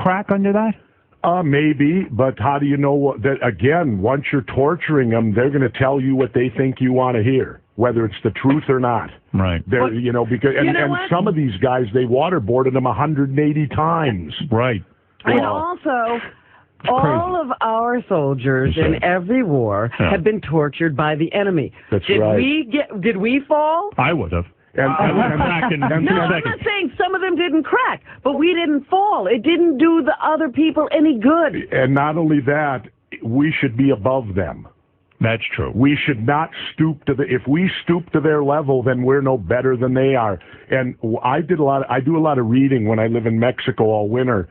crack under that? Maybe, but how do you know that, again, once you're torturing them, they're going to tell you what they think you want to hear, whether it's the truth or not. Right. They're, because, and some of these guys, they waterboarded them 180 times. Right. And also, all of our soldiers in every war have been tortured by the enemy. That's did right. Did we fall? I would have. No, I'm not saying some of them didn't crack, but we didn't fall. It didn't do the other people any good. And not only that, we should be above them. That's true. We should not stoop to if we stoop to their level, then we're no better than they are. And I do a lot of reading when I live in Mexico all winter,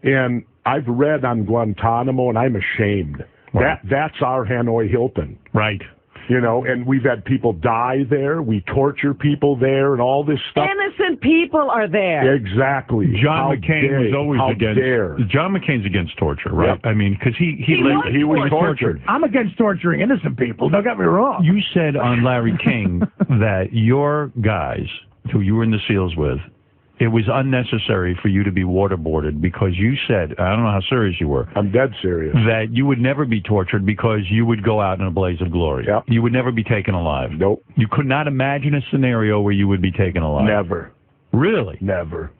and I've read on Guantanamo, and I'm ashamed. Right. That's our Hanoi Hilton. Right. And we've had people die there. We torture people there and all this stuff. Innocent people are there. Exactly. John McCain was always against. John McCain's against torture, right? Yep. I mean, because he was tortured. I'm against torturing innocent people. Don't get me wrong. You said on Larry King that your guys, who you were in the SEALs with, it was unnecessary for you to be waterboarded because you said, I don't know how serious you were. I'm dead serious. That you would never be tortured because you would go out in a blaze of glory. Yep. You would never be taken alive. Nope. You could not imagine a scenario where you would be taken alive. Never. Really? Never.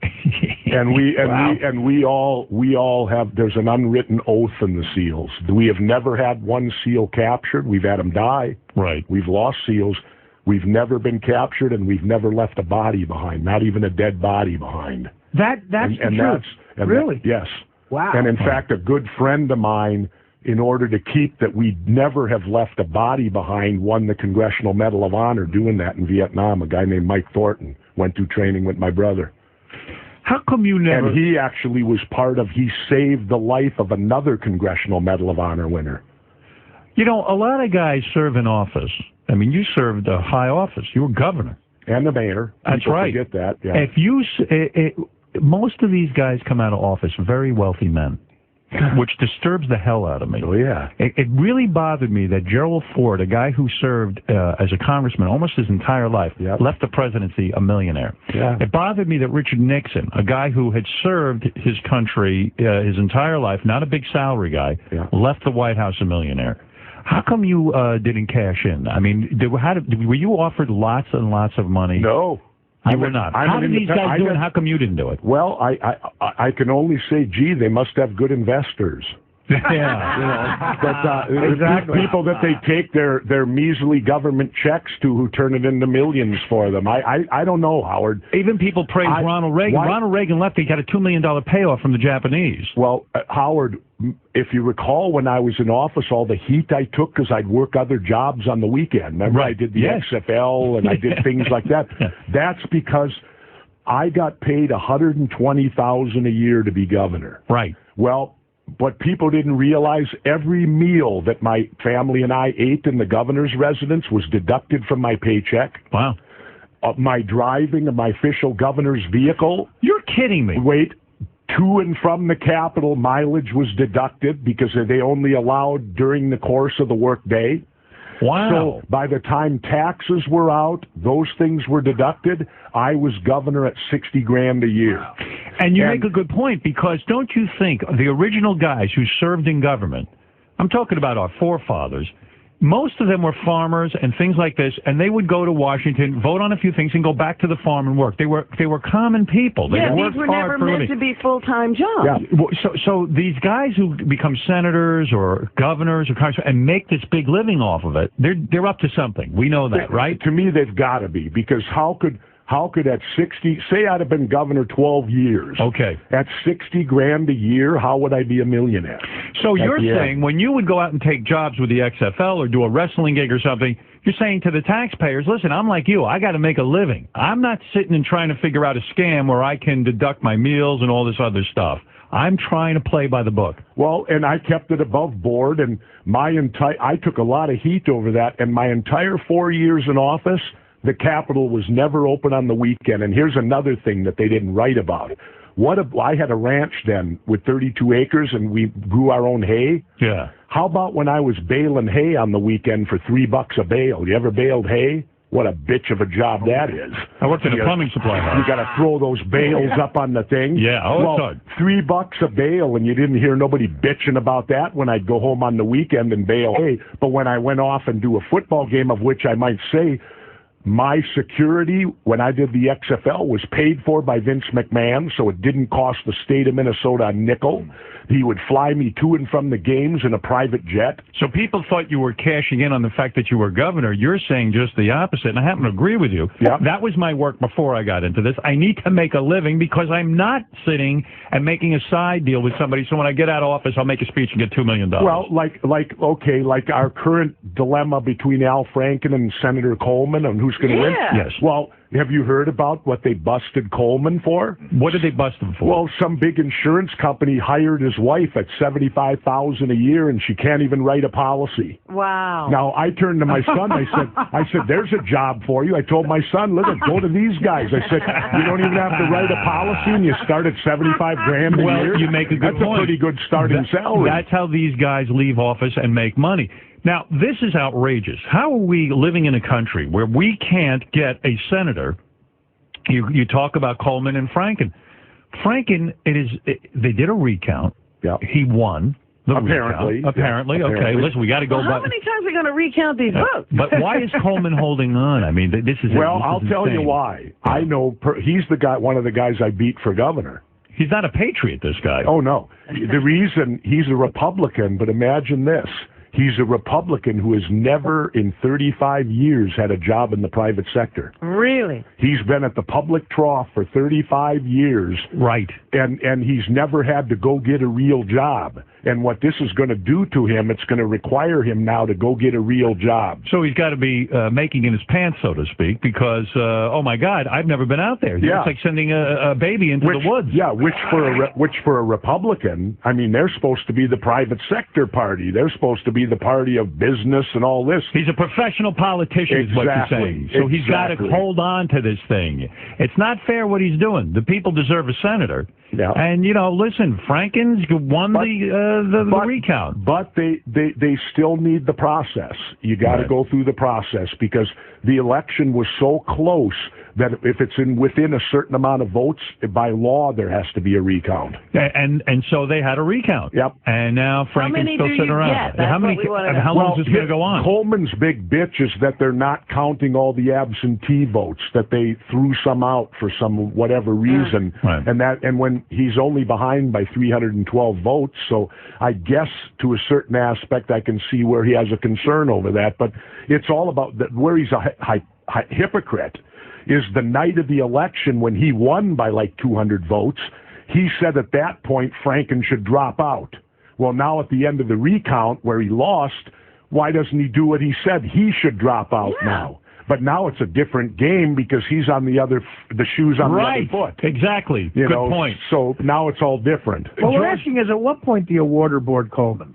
And we all have. There's an unwritten oath in the SEALs. We have never had one SEAL captured. We've had them die. Right. We've lost SEALs. We've never been captured, and we've never left a body behind, not even a dead body behind. That's the truth. Really? Yes. Wow. And in fact, a good friend of mine, in order to keep that we never have left a body behind, won the Congressional Medal of Honor doing that in Vietnam. A guy named Mike Thornton went through training with my brother. How come you never... And he actually was he saved the life of another Congressional Medal of Honor winner. A lot of guys serve in office. I mean, you served a high office. You were governor. And the mayor. That's People right. Forget that, yeah. Most of these guys come out of office very wealthy men, which disturbs the hell out of me. Oh, yeah. It really bothered me that Gerald Ford, a guy who served as a congressman almost his entire life, left the presidency a millionaire. Yeah. It bothered me that Richard Nixon, a guy who had served his country his entire life, not a big salary guy, left the White House a millionaire. How come you didn't cash in? I mean, were you offered lots and lots of money? No. You were not. How did these guys do it? How come you didn't do it? Well, I can only say, gee, they must have good investors. Yeah. Exactly. People that they take their measly government checks to who turn it into millions for them. I don't know, Howard. Even people praise Ronald Reagan. Ronald Reagan left, he got a $2 million payoff from the Japanese. Well, Howard, if you recall when I was in office, all the heat I took because I'd work other jobs on the weekend. Remember, I did the XFL and I did things like that. That's because I got paid $120,000 a year to be governor. Right. Well, but people didn't realize every meal that my family and I ate in the governor's residence was deducted from my paycheck. Wow. My driving of my official governor's vehicle. You're kidding me. Wait. To and from the Capitol, mileage was deducted because they only allowed during the course of the workday. Wow. So by the time taxes were out, those things were deducted. I was governor at $60,000 a year. Wow. And you make a good point, because don't you think the original guys who served in government, I'm talking about our forefathers, most of them were farmers and things like this, and they would go to Washington, vote on a few things, and go back to the farm and work. They were common people. They these were never meant to be full-time jobs. Yeah. So these guys who become senators or governors or congressmen and make this big living off of it, they're up to something. We know that, right? To me, they've got to be, because how could at 60, say I'd have been governor 12 years. Okay. At $60,000 a year, how would I be a millionaire? So you're saying when you would go out and take jobs with the XFL or do a wrestling gig or something, you're saying to the taxpayers, listen, I'm like you. I got to make a living. I'm not sitting and trying to figure out a scam where I can deduct my meals and all this other stuff. I'm trying to play by the book. Well, and I kept it above board, and I took a lot of heat over that, and my entire 4 years in office, the Capitol was never open on the weekend. And here's another thing that they didn't write about. I had a ranch then with 32 acres, and we grew our own hay. Yeah. How about when I was baling hay on the weekend for $3 a bale? You ever baled hay? what a bitch of a job that is. I worked in a plumbing supply house. You got to throw those bales up on the thing. Yeah, it's hard. $3 a bale, and you didn't hear nobody bitching about that when I'd go home on the weekend and bale hay. But when I went off and do a football game, of which I might say my security when I did the XFL was paid for by Vince McMahon, so it didn't cost the state of Minnesota a nickel. He would fly me to and from the games in a private jet. So people thought you were cashing in on the fact that you were governor. You're saying just the opposite, and I happen to agree with you. Yep. That was my work before I got into this. I need to make a living because I'm not sitting and making a side deal with somebody, so when I get out of office, I'll make a speech and get $2 million. Well, like our current dilemma between Al Franken and Senator Coleman on who's going to win? Yes. Well, have you heard about what they busted Coleman for? What did they bust him for? Well, some big insurance company hired his wife at $75,000 a year, and she can't even write a policy. Wow. Now, I turned to my son. I said, there's a job for you. I told my son, listen, go to these guys. I said, you don't even have to write a policy, and you start at $75,000 a year. Well, you make a good point. That's a pretty good starting salary. That's how these guys leave office and make money. Now, this is outrageous. How are we living in a country where we can't get a senator? You talk about Coleman and Franken. Franken, they did a recount. Yeah. He won the Apparently. recount. Apparently. Yeah, okay, listen, we got to go Well, how many times are we going to recount these votes? But why is Coleman holding on? I mean, this is Well, this I'll is tell you insane. why. I know he's the guy, one of the guys I beat for governor. He's not a patriot, this guy. Oh, no. The reason he's a Republican, but imagine this. He's a Republican who has never in 35 years had a job in the private sector. Really? He's been at the public trough for 35 years. Right. And he's never had to go get a real job. And what this is going to do to him, it's going to require him now to go get a real job. So he's got to be making in his pants, so to speak, because, oh, my God, I've never been out there. Yeah. It's like sending a baby into the woods. Yeah, which for a Republican, I mean, they're supposed to be the private sector party. They're supposed to be the party of business and all this. He's a professional politician, is what you're saying. So he's got to hold on to this thing. It's not fair what he's doing. The people deserve a senator. Yeah. And, listen, Franken's won the recount. But they still need the process. You got to go through the process because the election was so close that if it's within a certain amount of votes, by law, there has to be a recount. And so they had a recount. Yep. And now Franken's still sitting around. How long is this going to go on? Coleman's big bitch is that they're not counting all the absentee votes, that they threw some out for some whatever reason. Right. And when he's only behind by 312 votes, so I guess to a certain aspect I can see where he has a concern over that, but it's all about where he's a hypocrite is the night of the election when he won by like 200 votes, he said at that point Franken should drop out. Well, now at the end of the recount where he lost, why doesn't he do what he said? He should drop out now. But now it's a different game because he's on the shoes on the other foot. Exactly. Good point. So now it's all different. Well, we're asking is at what point do you waterboard Coleman?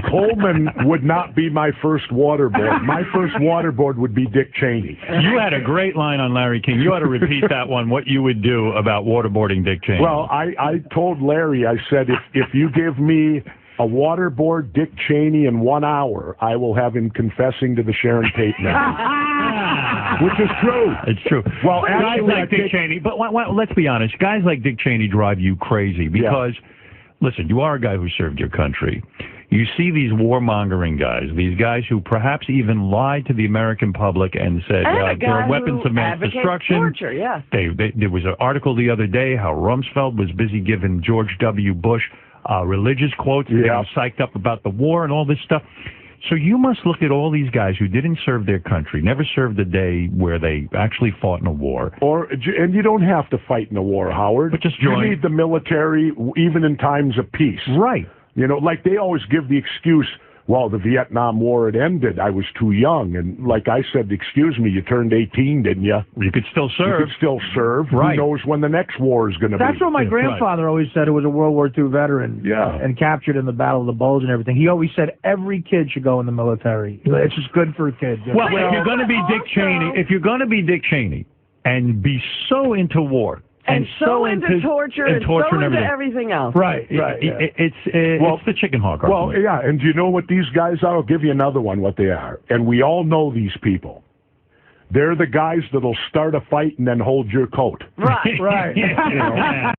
Coleman would not be my first waterboard. My first waterboard would be Dick Cheney. You had a great line on Larry King. You ought to repeat that one, what you would do about waterboarding Dick Cheney. Well, I told Larry, I said, if you give me a waterboard Dick Cheney in 1 hour, I will have him confessing to the Sharon Tate murder. Which is true. It's true. Well, guys like Dick Cheney, but let's be honest, guys like Dick Cheney drive you crazy because, listen, you are a guy who served your country. You see these warmongering guys, these guys who perhaps even lied to the American public and said there are weapons of mass destruction. Torture, yeah. There was an article the other day how Rumsfeld was busy giving George W. Bush religious quotes, getting psyched up about the war and all this stuff. So you must look at all these guys who didn't serve their country, never served a day where they actually fought in a war. And you don't have to fight in a war, Howard. But just join. You need the military even in times of peace. Right. Like they always give the excuse, well, the Vietnam War had ended. I was too young. And like I said, excuse me, you turned 18, didn't you? You could still serve. You could still serve. Right. Who knows when the next war is going to be? That's what my grandfather always said. It was a World War II veteran and captured in the Battle of the Bulge and everything. He always said every kid should go in the military. It's just good for a kid. Well, if you're going to be Dick Cheney, and be so into war, And so into torture, and so into everything else. Right. It's the chicken hawk argument. Well, yeah, and do you know what these guys are? I'll give you another one, what they are. And we all know these people. They're the guys that'll start a fight and then hold your coat. Right. Right. You know?